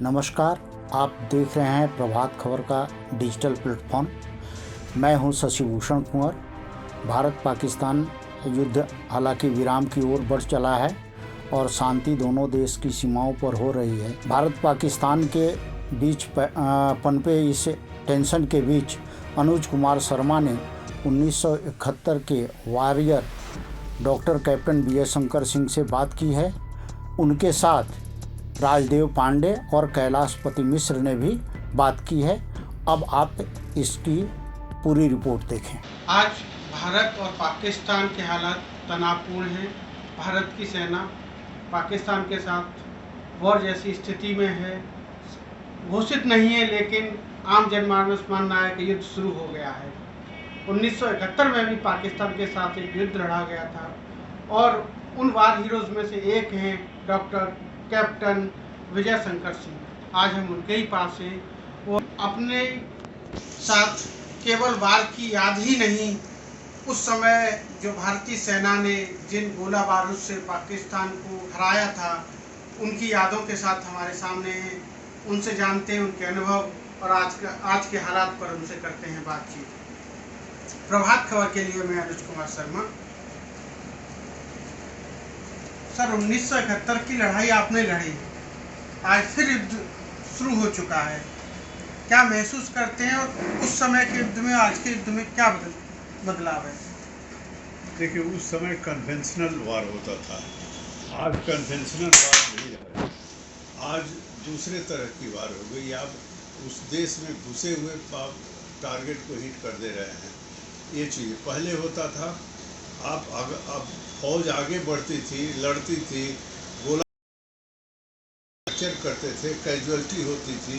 नमस्कार, आप देख रहे हैं प्रभात खबर का डिजिटल प्लेटफॉर्म। मैं हूं शशिभूषण कुंवर। भारत पाकिस्तान युद्ध हालांकि विराम की ओर बढ़ चला है और शांति दोनों देश की सीमाओं पर हो रही है। भारत पाकिस्तान के बीच पनपे इस टेंशन के बीच अनुज कुमार शर्मा ने 1971 के warrior doctor captain B S Shankar Singh से बात की है। उनके साथ राजदेव पांडे और कैलाशपति मिश्र ने भी बात की है। अब आप इसकी पूरी रिपोर्ट देखें। आज भारत और पाकिस्तान के हालात तनावपूर्ण हैं। भारत की सेना पाकिस्तान के साथ वॉर जैसी स्थिति में है, घोषित नहीं है, लेकिन आम जनमानस मानना है कि युद्ध शुरू हो गया है। 1971 में भी पाकिस्तान के साथ एक युद्ध लड़ा गया था और उन वार हीरोज़ में से एक हैं डॉक्टर कैप्टन विजय शंकर सिंह। आज हम उनके ही पास हैं। वो अपने साथ केवल वार की याद ही नहीं, उस समय जो भारतीय सेना ने जिन गोला बारूद से पाकिस्तान को हराया था, उनकी यादों के साथ हमारे सामने हैं। उनसे जानते हैं उनके अनुभव और आज के हालात पर उनसे करते हैं बातचीत। प्रभात खबर के लिए मैं अनुज कुमार शर्मा। सर, 1971 की लड़ाई आपने लड़ी, आज फिर युद्ध शुरू हो चुका है। क्या महसूस करते हैं और उस समय के युद्ध में आज के युद्ध में क्या बदलाव है? देखिए, उस समय कन्वेंशनल वार होता था, आज कन्वेंशनल वार नहीं रहा। आज दूसरे तरह की वार हो गई। आप उस देश में घुसे हुए टारगेट को हिट कर दे रहे हैं। ये चीज़ पहले होता था, आप फौज आगे बढ़ती थी, लड़ती थी, गोला कैप्चर करते थे, कैजुअलिटी होती थी,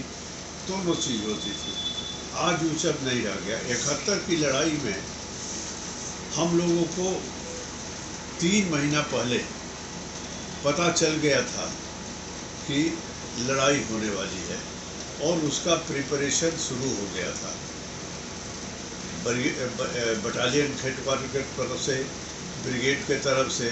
दोनों चीज़ होती थी। आज वो सब नहीं रह गया। 71 की लड़ाई में हम लोगों को 3 महीना पहले पता चल गया था कि लड़ाई होने वाली है और उसका प्रिपरेशन शुरू हो गया था। बटालियन हेडक्वार्टर की तरफ से, ब्रिगेड के तरफ से,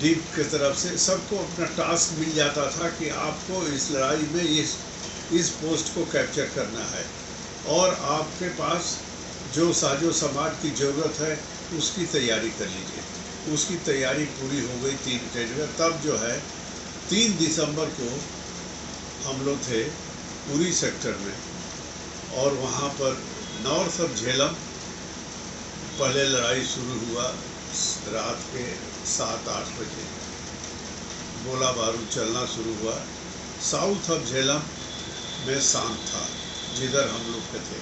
डीप के तरफ से सबको अपना टास्क मिल जाता था कि आपको इस लड़ाई में इस पोस्ट को कैप्चर करना है और आपके पास जो साजो समाज की ज़रूरत है उसकी तैयारी कर लीजिए। उसकी तैयारी पूरी हो गई 3 जनवरी। तब जो है 3 दिसंबर को हम लोग थे उरी सेक्टर में और वहाँ पर नॉर्थ ऑफ झेलम पहले लड़ाई शुरू हुआ। रात के 7-8 बजे गोला बारूद चलना शुरू हुआ। साउथ ऑफ झेलम में शांत था जिधर हम लोग के थे,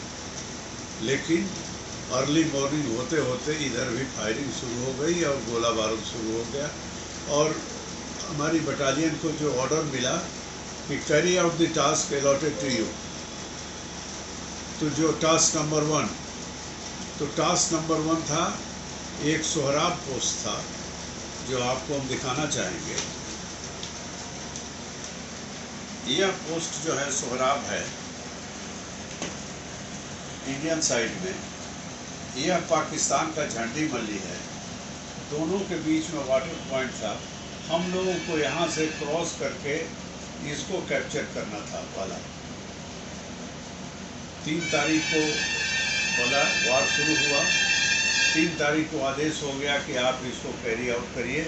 लेकिन अर्ली मॉर्निंग होते होते इधर भी फायरिंग शुरू हो गई और गोला बारूद शुरू हो गया। और हमारी बटालियन को जो ऑर्डर मिला कि carry out the task allotted to you, तो जो टास्क नंबर 1 था, एक सोहराब पोस्ट था जो आपको हम दिखाना चाहेंगे। यह पोस्ट जो है सोहराब है इंडियन साइड में, यह पाकिस्तान का झंडी मल्ली है। दोनों के बीच में वाटर पॉइंट था। हम लोगों को यहाँ से क्रॉस करके इसको कैप्चर करना था वाला। 3 तारीख को वाला वार शुरू हुआ। 3 तारीख को आदेश हो गया कि आप इसको कैरी आउट करिए।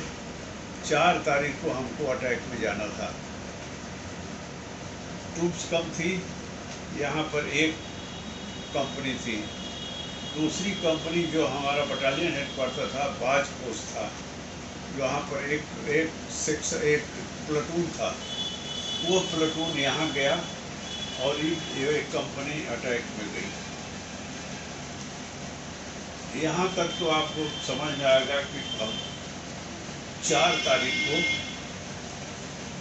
4 तारीख को हमको अटैक में जाना था। ट्रूप्स कम थी, यहाँ पर एक कंपनी थी। दूसरी कंपनी जो हमारा बटालियन हेडक्वार्टर था, बाज पोस्ट था, यहाँ पर एक प्लेटून था। वो प्लेटून यहाँ गया और एक कंपनी अटैक में गई। यहाँ तक तो आपको समझ में आएगा कि 4 तारीख को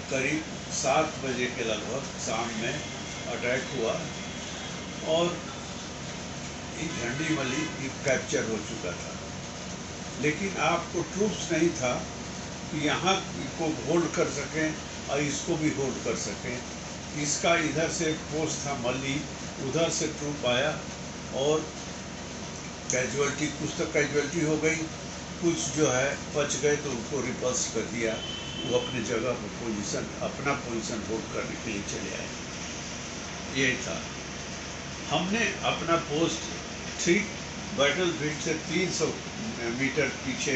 करीब 7 बजे के लगभग शाम में अटैक हुआ और एक झंडी मल्ली कैप्चर हो चुका था। लेकिन आपको ट्रूप्स नहीं था कि यहाँ को होल्ड कर सकें और इसको भी होल्ड कर सकें। इसका इधर से एक पोस्ट था मल्ली, उधर से ट्रूप आया और कैजुअलिटी, कुछ तो कैजुअलिटी हो गई, कुछ जो है बच गए तो उनको रिपल्स कर दिया वो अपनी जगह पर अपना पोजीशन होल्ड करने के लिए चले आए। यही था। हमने अपना पोस्ट ठीक बैटल फील्ड से 300 मीटर पीछे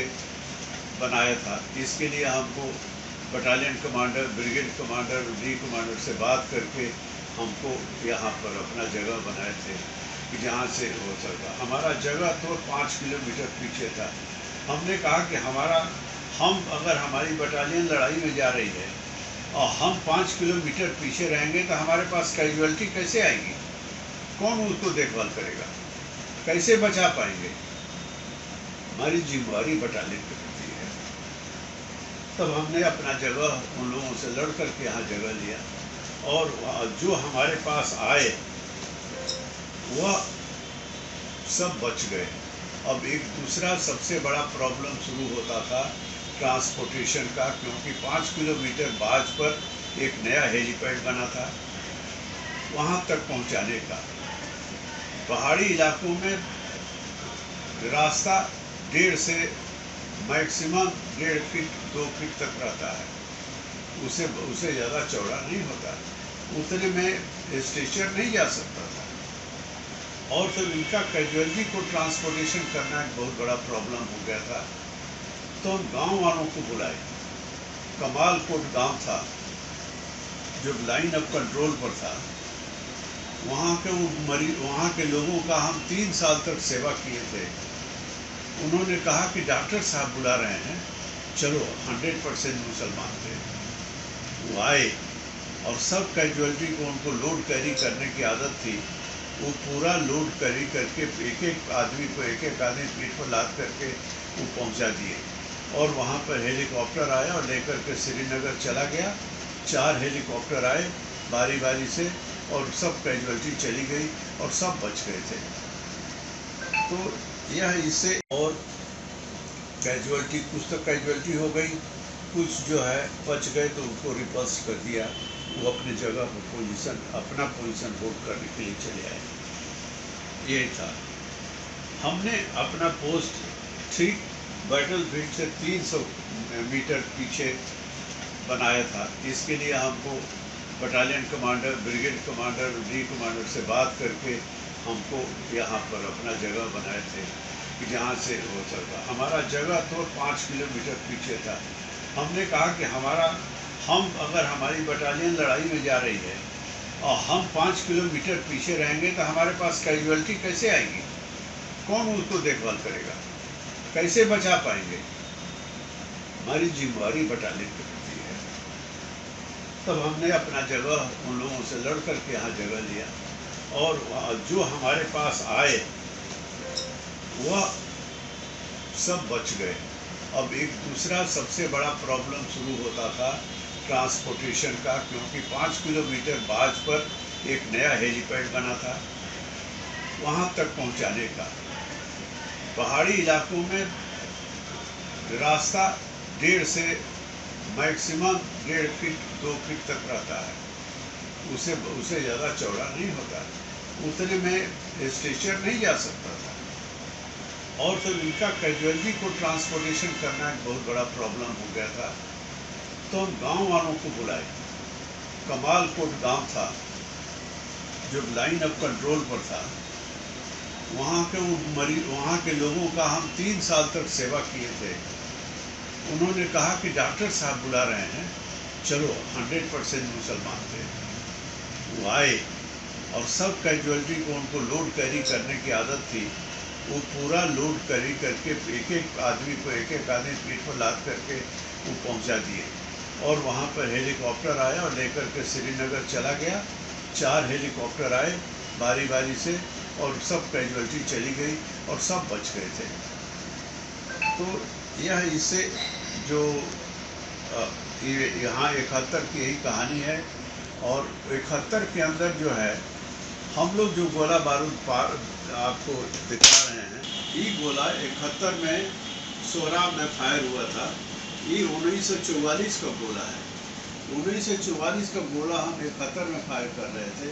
बनाया था। इसके लिए हमको battalion commander, brigade commander, D commander से बात करके हमको यहाँ पर अपना जगह बनाए थे कि जहाँ से हो सकता। हमारा जगह तो 5 किलोमीटर पीछे था। हमने कहा कि हम अगर हमारी बटालियन लड़ाई में जा रही है और हम 5 किलोमीटर पीछे रहेंगे तो हमारे पास कैजुअलिटी कैसे आएगी? कौन उसको देखभाल करेगा? कैसे बचा पाएंगे? हमारी जिम्मेवारी बटालियन की होती है। तब हमने अपना जगह उन लोगों से लड़ करके यहाँ जगह लिया और जो हमारे पास आए वह सब बच गए। अब एक दूसरा सबसे बड़ा प्रॉब्लम शुरू होता था ट्रांसपोर्टेशन का, क्योंकि 5 किलोमीटर बाज पर एक नया हेलीपैड बना था। वहाँ तक पहुँचाने का पहाड़ी इलाकों में रास्ता 1.5 से मैक्सिमम 1.5 फीट 2 फीट तक रहता है, उसे ज़्यादा चौड़ा नहीं होता। उतने में स्टेशन नहीं जा सकता था और फिर इनका कैजुअलिटी को ट्रांसपोर्टेशन करना एक बहुत बड़ा प्रॉब्लम हो गया था। तो हम गांव वालों को बुलाए। कमालकोट गांव था जो लाइन ऑफ कंट्रोल पर था। वहाँ के लोगों का हम 3 साल तक सेवा किए थे। उन्होंने कहा कि डॉक्टर साहब बुला रहे हैं, चलो। 100% मुसलमान थे। वो आए और सब कैजुअलिटी को उनको लोड कैरी करने की आदत थी। वो पूरा लोड कैरी करके एक एक आदमी पीठ पर लाद करके वो पहुंचा दिए और वहाँ पर हेलीकॉप्टर आया और लेकर के श्रीनगर चला गया। 4 हेलीकॉप्टर आए बारी बारी से और सब कैजुअलिटी चली गई और सब बच गए थे। तो यह इससे और कैजुअलिटी, कुछ तो कैजुअलिटी हो गई, कुछ जो है बच गए तो उनको रिपल्स कर दिया। वो अपनी जगह पर अपना पोजीशन होल्ड करने के लिए चले आए। यही था। हमने अपना पोस्ट ठीक बैटल फील्ड से 300 मीटर पीछे बनाया था। इसके लिए हमको battalion commander, brigade commander, D commander से बात करके हमको यहाँ पर अपना जगह बनाए थे कि जहाँ से हो सकता। हमारा जगह तो 5 किलोमीटर पीछे था। हमने कहा कि हम अगर हमारी बटालियन लड़ाई में जा रही है और हम 5 किलोमीटर पीछे रहेंगे तो हमारे पास कैजुअलिटी कैसे आएगी? कौन उसको देखभाल करेगा? कैसे बचा पाएंगे? हमारी जिम्मेवारी बटालियन की होती है। तब हमने अपना जगह उन लोगों से लड़ करके यहाँ जगह लिया और जो हमारे पास आए वह सब बच गए। अब एक दूसरा सबसे बड़ा प्रॉब्लम शुरू होता था ट्रांसपोर्टेशन का, क्योंकि 5 किलोमीटर बाज पर एक नया हेलीपैड बना था। वहाँ तक पहुँचाने का पहाड़ी इलाकों में रास्ता 1.5 से मैक्सिमम 1.5 फीट 2 फीट तक रहता है, उसे ज़्यादा चौड़ा नहीं होता। उतने में स्टेशन नहीं जा सकता था और फिर इनका कैजुअलिटी को ट्रांसपोर्टेशन करना एक बहुत बड़ा प्रॉब्लम हो गया था। तो हम गांव वालों को बुलाए। कमालकोट गांव था जो लाइन ऑफ कंट्रोल पर था। वहाँ के लोगों का हम 3 साल तक सेवा किए थे। उन्होंने कहा कि डॉक्टर साहब बुला रहे हैं, चलो। 100% मुसलमान थे। वो आए और सब कैजुअलिटी को उनको लोड कैरी करने की आदत थी। वो पूरा लोड कैरी करके एक एक आदमी पीठ पर लाद करके वो पहुंचा दिए और वहाँ पर हेलीकॉप्टर आया और लेकर के श्रीनगर चला गया। 4 हेलीकॉप्टर आए बारी बारी से और सब कैजुअलिटी चली गई और सब बच गए थे। तो यह इससे जो यहाँ 71 की यही कहानी है। और 71 के अंदर जो है हम लोग जो गोला बारूद आपको दिखा रहे हैं, ये गोला 71 में सोहराब में फायर हुआ था। ये 1944 का गोला है। 1944 का गोला हम 71 में फायर कर रहे थे।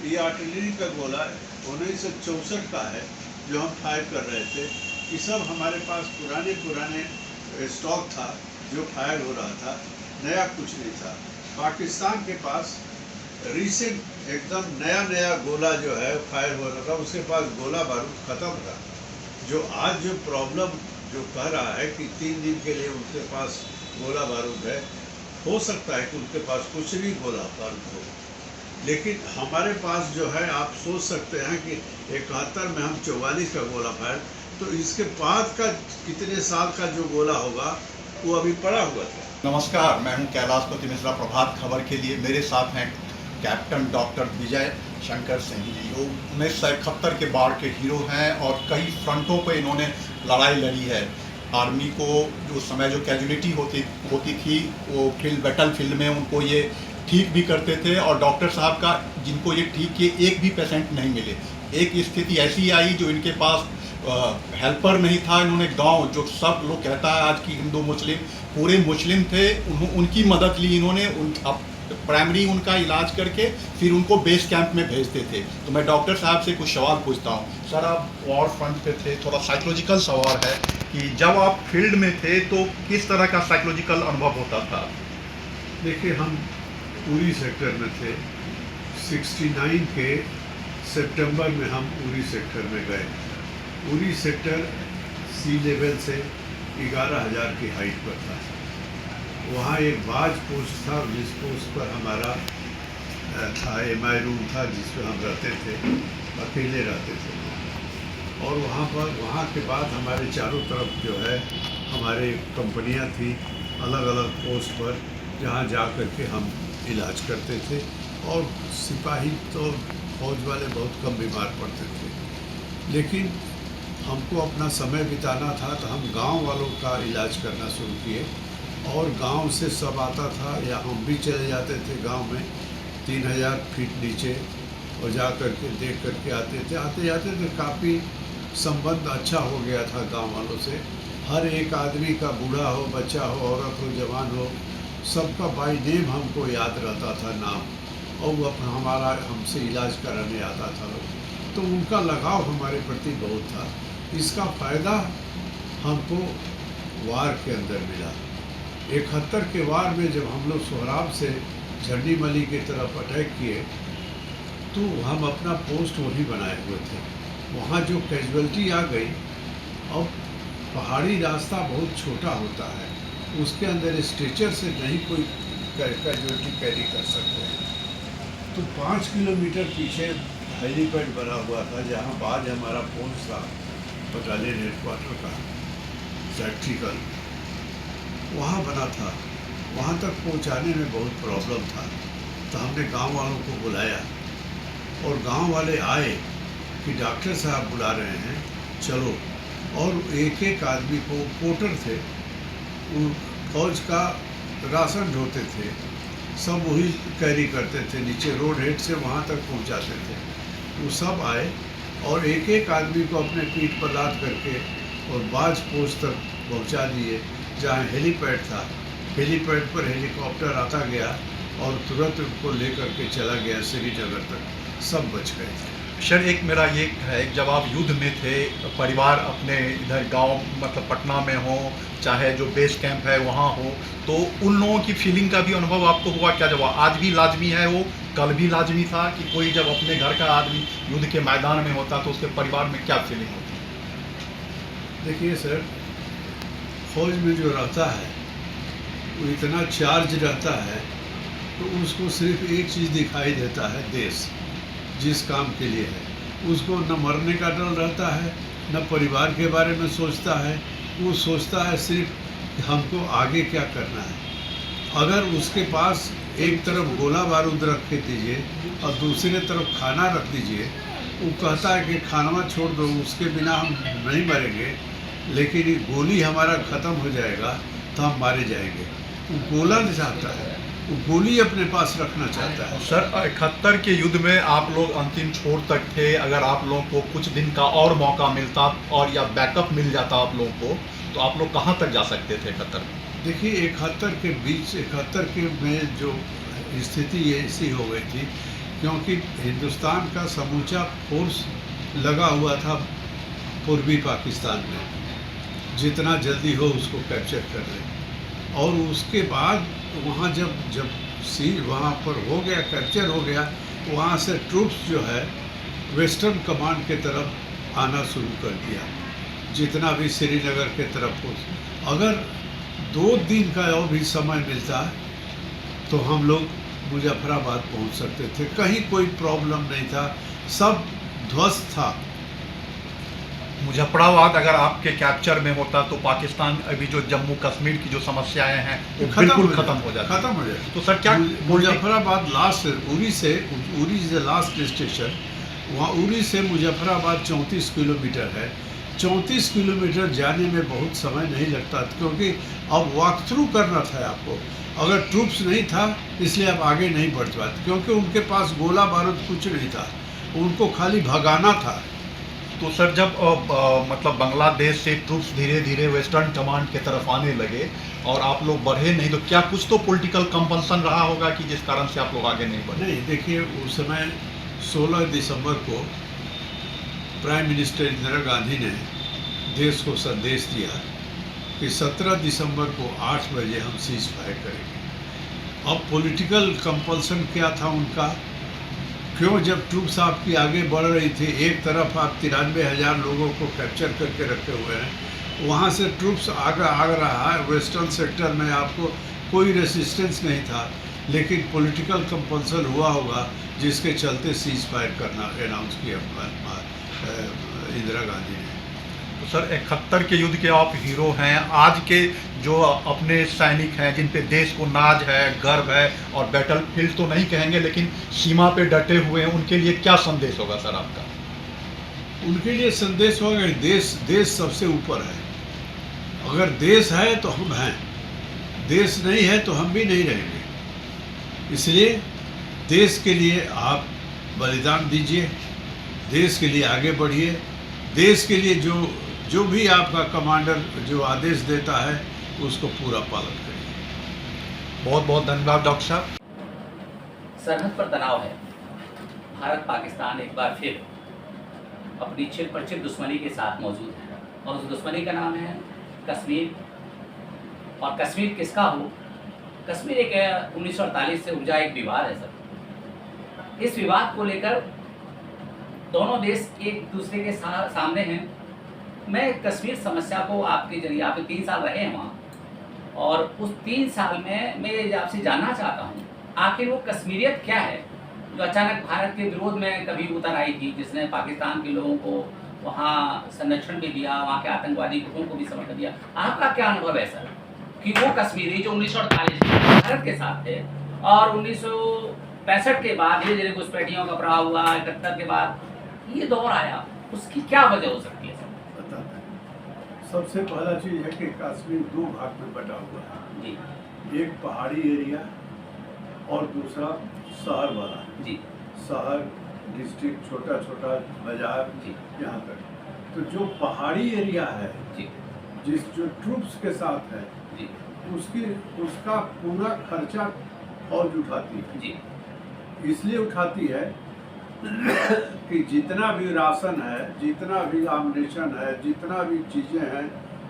ये आर्टिलरी का गोला 1964 का है जो हम फायर कर रहे थे। ये सब हमारे पास पुराने स्टॉक था जो फायर हो रहा था। नया कुछ नहीं था। पाकिस्तान के पास रिसेंट एकदम नया गोला जो है फायर हो रहा था, उसके पास गोला बारूद ख़त्म था। जो आज जो प्रॉब्लम जो कह रहा है कि 3 दिन के लिए उनके पास गोला बारूद है, हो सकता है कि उनके पास कुछ भी गोला बारूद हो, लेकिन हमारे पास जो है आप सोच सकते हैं कि 71 में हम 44 का गोला फायर, तो इसके बाद का कितने साल का जो गोला होगा वो अभी पड़ा हुआ था। नमस्कार, मैं हूं कैलाशपति मिश्रा। प्रभात खबर के लिए मेरे साथ हैं कैप्टन डॉक्टर विजय शंकर सिंह जी। वो 1971 के बाढ़ के हीरो हैं और कई फ्रंटों पे इन्होंने लड़ाई लड़ी है। आर्मी को जो समय जो कैजुअलिटी होती थी वो बैटल फील्ड में उनको ये ठीक भी करते थे, और डॉक्टर साहब का जिनको ये ठीक किए एक भी पेशेंट नहीं मिले। एक स्थिति ऐसी आई जो इनके पास हेल्पर नहीं था। इन्होंने गांव, जो सब लोग कहता है आज की हिंदू मुस्लिम पूरे मुस्लिम थे, उनकी मदद ली इन्होंने। प्राइमरी उनका इलाज करके फिर उनको बेस कैंप में भेजते थे। तो मैं डॉक्टर साहब से कुछ सवाल पूछता हूँ। सर, आप वॉर फ्रंट पे थे, थोड़ा साइकोलॉजिकल सवाल है कि जब आप फील्ड में थे तो किस तरह का साइकोलॉजिकल अनुभव होता था? देखिए, हम उरी सेक्टर में थे। 69 के सितंबर में हम उरी सेक्टर में गए। उरी सेक्टर सी लेवल से 11,000 की हाइट पर था। वहाँ एक बाज पोस्ट था, जिस पोस्ट पर हमारा था MI रूम था, जिसमें हम रहते थे, अकेले रहते थे। और वहाँ के बाद हमारे चारों तरफ जो है हमारे कंपनियाँ थी अलग अलग पोस्ट पर, जहाँ जा कर के हम इलाज करते थे। और सिपाही तो फौज वाले बहुत कम बीमार पड़ते थे, लेकिन हमको अपना समय बिताना था तो हम गांव वालों का इलाज करना शुरू किए। और गांव से सब आता था, या हम भी चले जाते थे गांव में 3000 फीट नीचे, और जा कर के देख कर के आते थे। आते जाते तो काफ़ी संबंध अच्छा हो गया था गांव वालों से। हर एक आदमी का, बूढ़ा हो, बच्चा हो, औरत हो, जवान हो, सबका बाई नेम हमको याद रहता था नाम, और वो हमारा हमसे इलाज कराने आता था लोग। तो उनका लगाव हमारे प्रति बहुत था। इसका फ़ायदा हमको वार के अंदर मिला। 71 के वार में जब हम लोग सोहराब से झंडीमली की तरफ अटैक किए, तो हम अपना पोस्ट वहीं बनाए हुए थे। वहाँ जो कैजुअलिटी आ गई, और पहाड़ी रास्ता बहुत छोटा होता है, उसके अंदर स्ट्रेचर से नहीं कोई कैजुअलिटी कैरी कर सकते हैं। तो 5 किलोमीटर पीछे हेलीपैड बना हुआ था, जहाँ बाद हमारा पोस्ट था बटालियन हेडक्वार्टर का टैक्टिकल, वहाँ बना था। वहाँ तक पहुँचाने में बहुत प्रॉब्लम था। तो हमने गांव वालों को बुलाया, और गांव वाले आए कि डॉक्टर साहब बुला रहे हैं, चलो। और एक एक आदमी को, पोर्टर थे, फौज का राशन ढोते थे, सब वही कैरी करते थे, नीचे रोड हेड से वहाँ तक पहुँचाते थे। वो सब आए और एक एक आदमी को अपने पीठ पर लाद करके और बाज पोस्ट तक पहुँचा दिए, जहाँ हेलीपैड था। हेलीपैड पर हेलीकॉप्टर आता गया और तुरंत उनको लेकर के चला गया श्रीनगर तक। सब बच गए थे। सर, एक मेरा ये है, जब आप युद्ध में थे, परिवार अपने इधर गांव मतलब पटना में हो, चाहे जो बेस कैंप है वहाँ हो, तो उन लोगों की फीलिंग का भी अनुभव आपको हुआ क्या? जब आज भी लाजमी है, वो कल भी लाजमी था कि कोई जब अपने घर का आदमी युद्ध के मैदान में होता तो उसके परिवार में क्या फीलिंग होती? देखिए सर, फौज में जो रहता है वो इतना चार्ज रहता है, तो उसको सिर्फ एक चीज़ दिखाई देता है, देश जिस काम के लिए है। उसको न मरने का डर रहता है, न परिवार के बारे में सोचता है। वो सोचता है सिर्फ हमको आगे क्या करना है। अगर उसके पास एक तरफ गोला बारूद रख के दीजिए और दूसरे तरफ खाना रख दीजिए, वो कहता है कि खाना छोड़ दो, उसके बिना हम नहीं मरेंगे, लेकिन ये गोली हमारा ख़त्म हो जाएगा तो हम मारे जाएंगे। वो गोला नहीं चाहता है, वो गोली अपने पास रखना चाहता है। सर, 71 के युद्ध में आप लोग अंतिम छोर तक थे। अगर आप लोगों को कुछ दिन का और मौका मिलता और या बैकअप मिल जाता आप लोगों को, तो आप लोग कहाँ तक जा सकते थे 71 में? देखिए, 71 के बीच 71 के में जो स्थिति ऐसी हो गई थी, क्योंकि हिंदुस्तान का समूचा फोर्स लगा हुआ था पूर्वी पाकिस्तान में, जितना जल्दी हो उसको कैप्चर कर लें। और उसके बाद वहाँ जब सीज वहाँ पर हो गया, कैप्चर हो गया, वहाँ से ट्रूप्स जो है वेस्टर्न कमांड के तरफ आना शुरू कर दिया, जितना भी श्रीनगर के तरफ हो। अगर 2 दिन का और भी समय मिलता तो हम लोग मुजफ्फराबाद पहुंच सकते थे। कहीं कोई प्रॉब्लम नहीं था, सब ध्वस्त था। मुजफ्फराबाद अगर आपके कैप्चर में होता तो पाकिस्तान अभी जो जम्मू कश्मीर की जो समस्याएं हैं वो बिल्कुल खत्म हो जाती। खत्म हो जाती। तो सर क्या मुजफ्फराबाद लास्ट उरी से लास्ट स्टेशन, वहाँ उरी से मुजफ्फराबाद 34 किलोमीटर है। 34 किलोमीटर जाने में बहुत समय नहीं लगता, क्योंकि अब वॉक थ्रू करना था आपको। अगर ट्रूप्स नहीं था इसलिए आप आगे नहीं बढ़ पाते, क्योंकि उनके पास गोला बारूद कुछ नहीं था, उनको खाली भगाना था। तो सर जब मतलब बांग्लादेश से ट्रूप्स धीरे धीरे वेस्टर्न कमांड की तरफ आने लगे और आप लोग बढ़े नहीं, तो क्या कुछ तो पॉलिटिकल कंपल्सन रहा होगा कि जिस कारण से आप लोग आगे नहीं बढ़े? नहीं, देखिए उस समय 16 दिसंबर को प्राइम मिनिस्टर इंदिरा गांधी ने देश को संदेश दिया कि 17 दिसंबर को 8 बजे हम सीज फायर करेंगे। अब पॉलिटिकल कंपल्सन क्या था उनका? क्यों, जब ट्रूप्स आपकी आगे बढ़ रही थी, एक तरफ आप 93,000 लोगों को कैप्चर करके रखे हुए हैं, वहाँ से ट्रूप्स आ रहा है वेस्टर्न सेक्टर में, आपको कोई रेसिस्टेंस नहीं था, लेकिन पॉलिटिकल कंपल्सन हुआ होगा जिसके चलते सीज फायर करना अनाउंस किया इंदिरा गांधी ने। तो सर 71 के युद्ध के आप हीरो हैं। आज के जो अपने सैनिक हैं जिन पे देश को नाज है, गर्व है, और बैटल फील्ड तो नहीं कहेंगे लेकिन सीमा पे डटे हुए हैं, उनके लिए क्या संदेश होगा सर आपका? उनके लिए संदेश होगा कि देश सबसे ऊपर है। अगर देश है तो हम हैं, देश नहीं है तो हम भी नहीं रहेंगे। इसलिए देश के लिए आप बलिदान दीजिए, देश के लिए आगे बढ़िए, देश के लिए जो भी आपका कमांडर जो आदेश देता है उसको पूरा पालन करिए। बहुत बहुत धन्यवाद डॉक्टर साहब। सरहद पर तनाव है। भारत पाकिस्तान एक बार फिर अपनी छिल पर छिल दुश्मनी के साथ मौजूद है, और उस दुश्मनी का नाम है कश्मीर। और कश्मीर किसका हो? कश्मीर एक 1948 से उपजा एक विवाद है सर। इस विवाद को लेकर दोनों देश एक दूसरे के सामने हैं। मैं कश्मीर समस्या को आपके जरिए, आप 3 साल रहे हैं वहाँ, और उस 3 साल में मैं आपसे जानना चाहता हूँ आखिर वो कश्मीरियत क्या है जो अचानक भारत के विरोध में कभी उतर आई थी, जिसने पाकिस्तान के लोगों को वहाँ संरक्षण भी दिया, वहाँ के आतंकवादी गुटों को भी समर्थन दिया। आपका क्या अनुभव है सर कि वो कश्मीरी जो 1948 में भारत के साथ थे और 1965 के बाद धीरे धीरे घुसपैठियों का प्रभाव हुआ, 71 के बाद ये दौर आया, उसकी क्या वजह हो सकती है सर? सबसे पहला चीज़ है कि कश्मीर 2 भाग में बटा हुआ है जी। एक पहाड़ी एरिया और दूसरा शहर वाला जी। शहर, डिस्ट्रिक्ट, छोटा छोटा बाजार जी। यहाँ तक। तो जो पहाड़ी एरिया है जी। जो ट्रूप्स के साथ है जी। उसका पूरा खर्चा फौज उठाती है जी। इसलिए उठाती है कि जितना भी राशन है, जितना भी आमनेशन है, जितना भी चीज़ें हैं,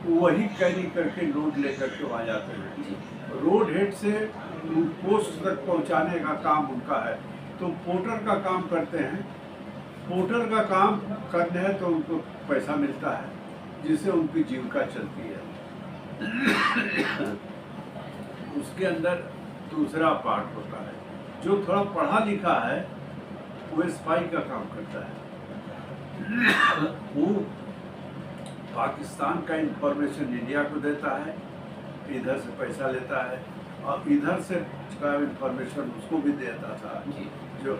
वही कैरी करके लोड लेकर के वहाँ जाते हैं। रोड हेड से पोस्ट तक पहुँचाने का काम उनका है। तो पोर्टर का काम करते हैं। पोर्टर का काम करने है तो उनको पैसा मिलता है, जिससे उनकी जीविका चलती है। उसके अंदर दूसरा पार्ट होता है जो थोड़ा पढ़ा लिखा है, वो स्पाई का काम करता है। वो पाकिस्तान का इंफॉर्मेशन इंडिया को देता है, इधर से पैसा लेता है, और इधर से का इंफॉर्मेशन उसको भी देता था, जो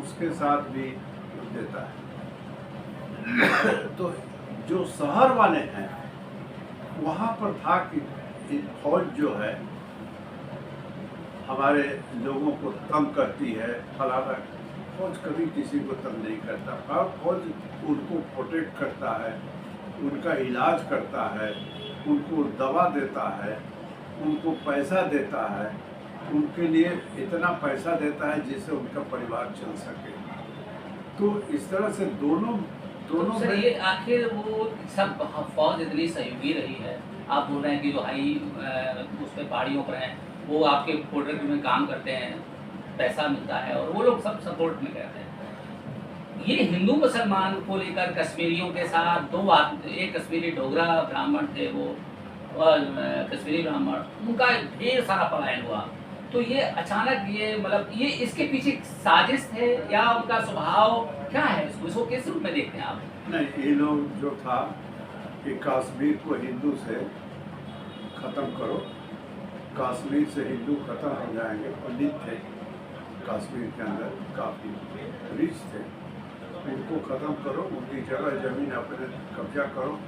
उसके साथ भी देता है। तो जो शहर वाले हैं वहाँ पर था कि फौज जो है हमारे लोगों को तंग करती है, फलाना। फौज कभी किसी को तंग नहीं करता। फौज उनको प्रोटेक्ट करता है, उनका इलाज करता है, उनको दवा देता है, उनको पैसा देता है, उनके लिए इतना पैसा देता है जिससे उनका परिवार चल सके। तो इस तरह से दोनों सर, ये आखिर वो सब फौज इतनी सहयोगी रही है, आप बोल रहे हैं कि जो हाई उस पर पहाड़ियों पर हैं वो आपके प्रोडक्ट में काम करते हैं, पैसा मिलता है और वो लोग सब सपोर्ट में करते हैं। ये हिंदू मुसलमान को लेकर कश्मीरियों के साथ एक कश्मीरी डोगरा ब्राह्मण थे, वो कश्मीरी ब्राह्मण, उनका ढेर सारा पलायन हुआ। तो ये अचानक ये मतलब ये इसके पीछे साजिश थे या उनका स्वभाव क्या है, इसको किस रूप में देखते हैं आप? नहीं, ये लोग जो था कि कश्मीर को हिंदू से ख़त्म करो, कश्मीर से हिंदू ख़त्म हो जाएंगे। पंडित थे कश्मीर के अंदर, काफ़ी रिच थे, उनको ख़त्म करो, उनकी जगह ज़मीन अपने कब्जा करो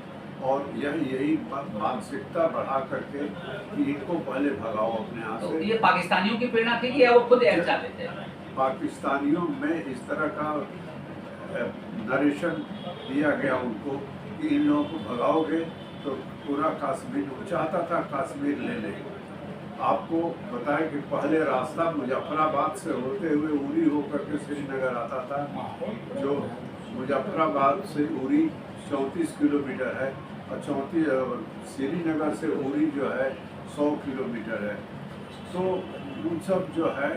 और यही मानसिकता बढ़ा करके कि इनको पहले भगाओ अपने यहाँ तो से। ये पाकिस्तानियों की प्रेरणा थी या वो खुद ऐड चाहते थे? पाकिस्तानियों में इस तरह का नरेशन दिया गया उनको कि इन लोगों को भगाओगे तो पूरा कश्मीर, वो चाहता था कश्मीर ले ले। आपको बताया कि पहले रास्ता मुजफ्फराबाद से होते हुए उरी होकर के श्रीनगर आता था, जो मुजफ्फराबाद से उरी 34 किलोमीटर है और 34 श्रीनगर से उरी जो है 100 किलोमीटर है। तो उन सब जो है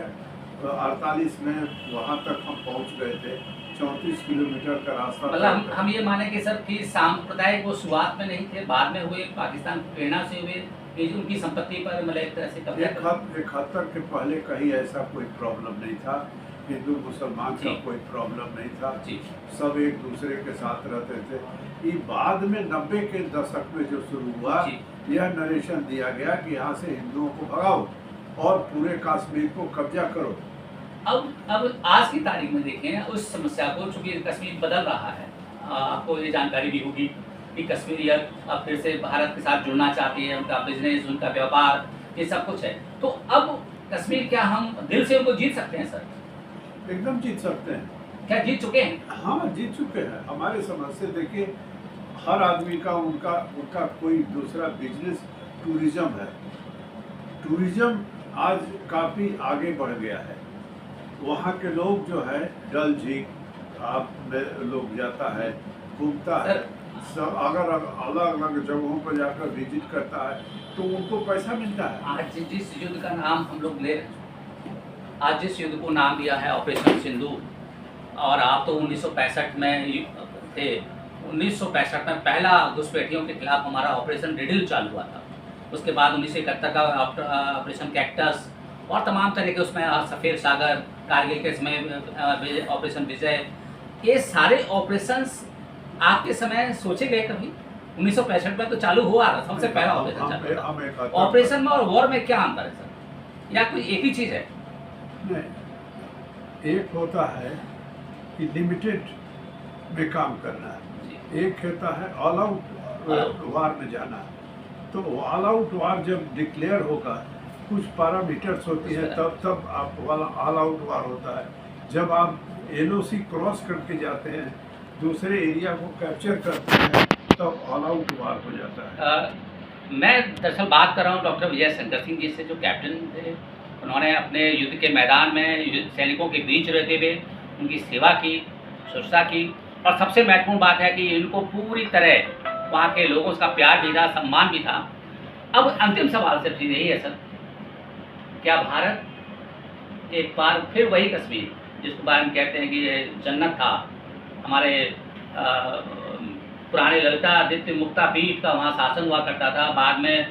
48 में वहाँ तक हम पहुँच गए थे। 34 किलोमीटर का रास्ता। मतलब हम ये माने कि सर कि सांप्रदायिक वो शुरुआत में नहीं थे, बाद में हुए, पाकिस्तान की प्रेरणा से हुए, उनकी संपत्ति पर मतलब एक तरह से कब्जा। 71 के पहले कहीं ऐसा कोई प्रॉब्लम नहीं था, हिंदू मुसलमान का कोई प्रॉब्लम नहीं था, सब एक दूसरे के साथ रहते थे। ये बाद में 90 के दशक में जो शुरू हुआ, यह नरेशन दिया गया कि यहाँ से हिंदुओं को भगाओ और पूरे कश्मीर को कब्जा करो। अब आज की तारीख में देखें उस समस्या को, चूंकि कश्मीर बदल रहा है, आपको ये जानकारी भी होगी कि कश्मीरियत अब फिर से भारत के साथ जुड़ना चाहती है, उनका बिजनेस, उनका व्यापार, ये सब कुछ है। तो अब कश्मीर क्या हम दिल से उनको जीत सकते हैं सर? एकदम जीत सकते हैं। क्या जीत चुके हैं? हाँ, जीत चुके हैं। हमारे समझ से देखिए, हर आदमी का उनका कोई दूसरा बिजनेस टूरिज्म है। टूरिज्म आज काफ़ी आगे बढ़ गया है। वहाँ के लोग जो है डल झील आप में लोग जाता है, घूमता है, सब अगर अलग अलग जगहों पर जाकर विजिट करता है तो उनको पैसा मिलता है। आज जिस युद्ध का नाम हम लोग ले रहे हैं, आज जिस युद्ध को नाम दिया है ऑपरेशन सिंदूर, और आप तो 1965 में थे, 1965 में पहला घुसपैठियों के खिलाफ हमारा ऑपरेशन रिडिल चालू हुआ था। उसके बाद 1971 का ऑपरेशन कैक्टस और तमाम तरह के उसमें सफ़ेद सागर, कारगिल के समय ऑपरेशन विजय, ये सारे ऑपरेशंस आपके समय सोचे गए कभी? 1965 में तो चालू हुआ था, सबसे पहला ऑपरेशन चालू था। ऑपरेशन में और वॉर में क्या अंतर है सर, या कोई एक ही चीज़ है? नहीं, एक होता है कि लिमिटेड में काम करना है, एक होता है ऑल आउट वार में जाना। तो ऑल आउट वार जब डिक्लेयर होगा, कुछ पैरामीटर्स होती है, तब आप ऑल आउट वार होता है। जब आप LOC क्रॉस करके जाते हैं, दूसरे एरिया को कैप्चर करते हैं, तब ऑल आउट वार हो जाता है। मैं दरअसल बात कर रहा हूँ डॉक्टर विजय शंकर सिंह जी से, जो कैप्टन थे। उन्होंने अपने युद्ध के मैदान में सैनिकों के बीच रहते हुए उनकी सेवा की, सुरक्षा की, और सबसे महत्वपूर्ण बात है कि इनको पूरी तरह वहाँ के लोगों का प्यार भी था, सम्मान भी था। अब अंतिम सवाल सिर्फ यही है सर, क्या भारत एक बार फिर वही कश्मीर जिसके बारे में कहते हैं कि ये जन्नत था, हमारे पुराने ललितादित्य मुक्तापीठ का वहाँ शासन हुआ करता था, बाद में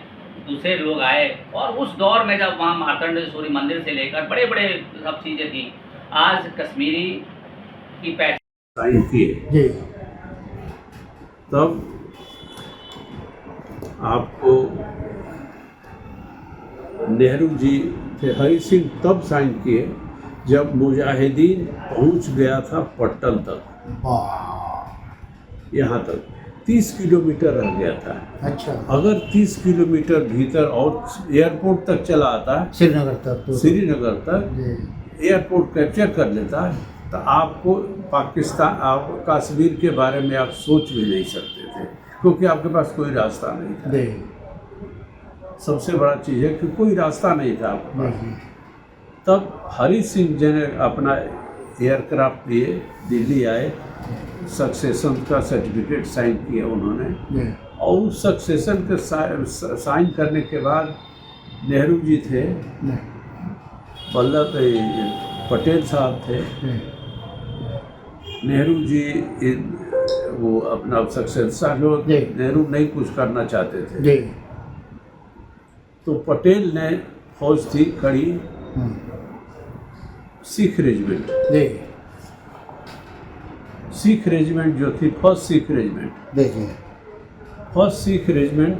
दूसरे लोग आए, और उस दौर में जब वहाँ मार्कंडेय मंदिर से लेकर बड़े बड़े सब चीज़ें थी, आज कश्मीरी की पहचान किए, तब आपको नेहरू जी थे, हरि सिंह तब साइन किए जब मुजाहिदीन पहुंच गया था पट्टन तक, यहाँ तक 30 किलोमीटर रह गया था। अच्छा, अगर 30 किलोमीटर भीतर और एयरपोर्ट तक चला आता है, श्रीनगर तक, तो श्रीनगर तक एयरपोर्ट कैप्चर कर लेता है, तो आपको पाकिस्तान, आप कश्मीर के बारे में आप सोच भी नहीं सकते थे, क्योंकि आपके पास कोई रास्ता नहीं था। सबसे बड़ा चीज़ है कि कोई रास्ता नहीं था आपके पास। तब हरि सिंह जी ने अपना एयरक्राफ्ट लिए दिल्ली आए, सक्सेशन का सर्टिफिकेट साइन किया उन्होंने, और उस सक्सेशन के साइन करने के बाद नेहरू जी थे, वल्लभ पटेल साहब थे, नेहरू जी वो अपना सक्सेशन जो नेहरू नहीं कुछ करना चाहते थे, तो पटेल ने फौज थी खड़ी सिख रेजिमेंट, सिख रेजिमेंट जो थी first Sikh regiment, first Sikh regiment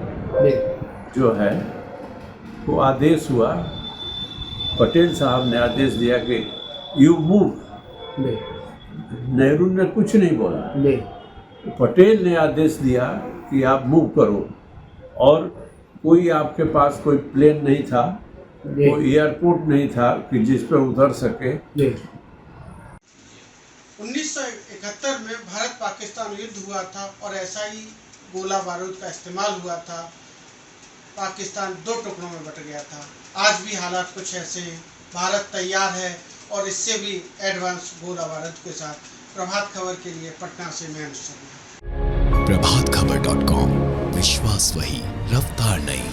जो है वो आदेश हुआ, पटेल साहब ने आदेश दिया कि यू मूव। नेहरू ने कुछ नहीं बोला, पटेल ने आदेश दिया कि आप मूव करो, और कोई आपके पास कोई प्लेन नहीं था, कोई एयरपोर्ट नहीं था कि जिस पर उतर सके। 1971 में भारत पाकिस्तान युद्ध हुआ था और ऐसा ही गोला बारूद का इस्तेमाल हुआ था। पाकिस्तान 2 टुकड़ों में बट गया था। आज भी हालात कुछ ऐसे हैं। भारत तैयार है और इससे भी एडवांस गोला बारूद के साथ। प्रभात खबर के लिए पटना से मैं अनुज शर्मा। प्रभातखबर.com, विश्वास वही, रफ्तार नहीं।